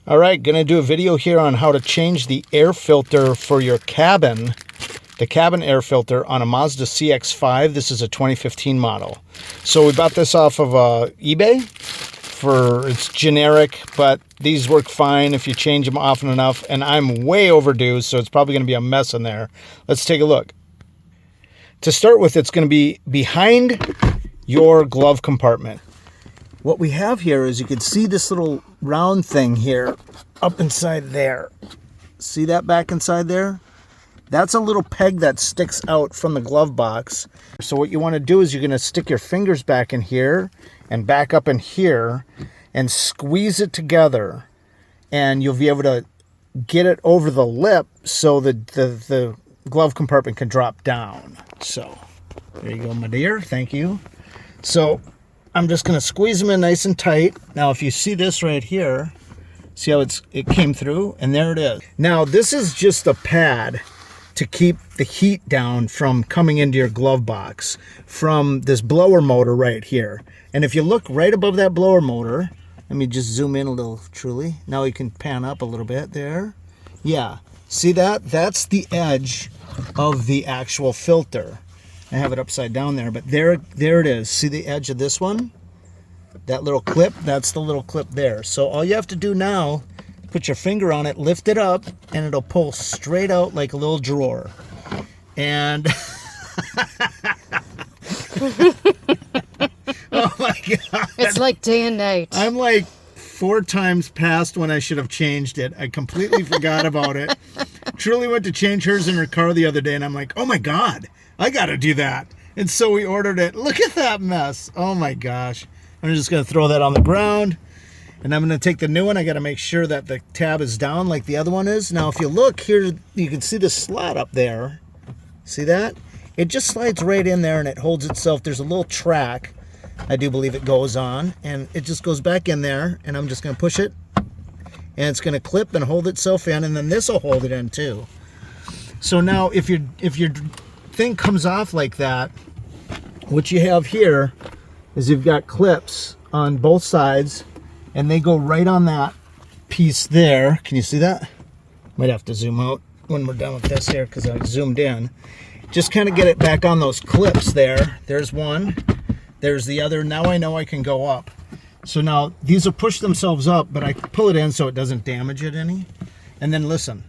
All right, gonna do a video here on how to change the air filter for your cabin, the cabin air filter on a Mazda CX5. This is a 2015 model. So we bought this off of eBay. It's generic, but these work fine if you change them often enough, and I'm way overdue, so it's probably gonna be a mess in there. Let's take a look. To start with, it's gonna be behind your glove compartment. What we have here is you can see this little round thing here up inside there. See that back inside there? That's a little peg that sticks out from the glove box. So what you want to do is you're going to stick your fingers back in here and back up in here and squeeze it together, and you'll be able to get it over the lip so that the glove compartment can drop down. So there you go, my dear. Thank you. So I'm just going to squeeze them in nice and tight. Now, if you see this right here, see how it came through? And there it is. Now, this is just a pad to keep the heat down from coming into your glove box from this blower motor right here. And if you look right above that blower motor, let me just zoom in a little, truly. Now you can pan up a little bit there. Yeah, see that? That's the edge of the actual filter. I have it upside down there, but there it is. See the edge of this one? That little clip, that's the little clip there. So all you have to do now, put your finger on it, lift it up, and it'll pull straight out like a little drawer. And oh my God. It's like day and night. I'm like 4 times past when I should have changed it. I completely forgot about it. Truly went to change hers in her car the other day, and I'm like, oh my God, I gotta do that. And so we ordered it. Look at that mess. Oh my gosh. I'm just gonna throw that on the ground, and I'm gonna take the new one. I gotta make sure that the tab is down like the other one is. Now if you look here, you can see the slot up there. See that? It just slides right in there and it holds itself. There's a little track, I do believe it goes on, and it just goes back in there, and I'm just gonna push it, and it's gonna clip and hold itself in, and then this will hold it in too. So now if your thing comes off like that, what you have here is you've got clips on both sides, and they go right on that piece there. Can you see that? Might have to zoom out when we're done with this here because I zoomed in. Just kind of get it back on those clips there. There's one, there's the other. Now I know I can go up. So now these will push themselves up, but I pull it in so it doesn't damage it any. And then listen,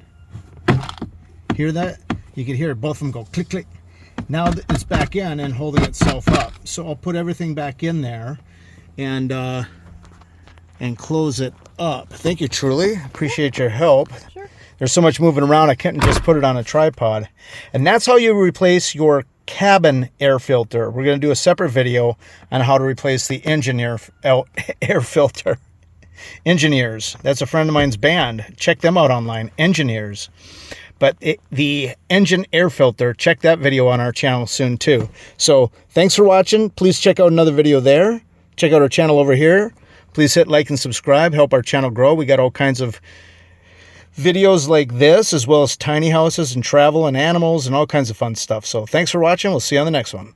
hear that? You can hear both of them go click, click. Now it's back in and holding itself up. So I'll put everything back in there and close it up. Thank you, truly. Appreciate your help. Sure. There's so much moving around, I couldn't just put it on a tripod. And that's how you replace your cabin air filter. We're going to do a separate video on how to replace the engine air filter. Engineers. That's a friend of mine's band. Check them out online. Engineers. But the engine air filter, check that video on our channel soon too. So thanks for watching. Please check out another video there. Check out our channel over here. Please hit like and subscribe. Help our channel grow. We got all kinds of videos like this, as well as tiny houses and travel and animals and all kinds of fun stuff. So thanks for watching. We'll see you on the next one.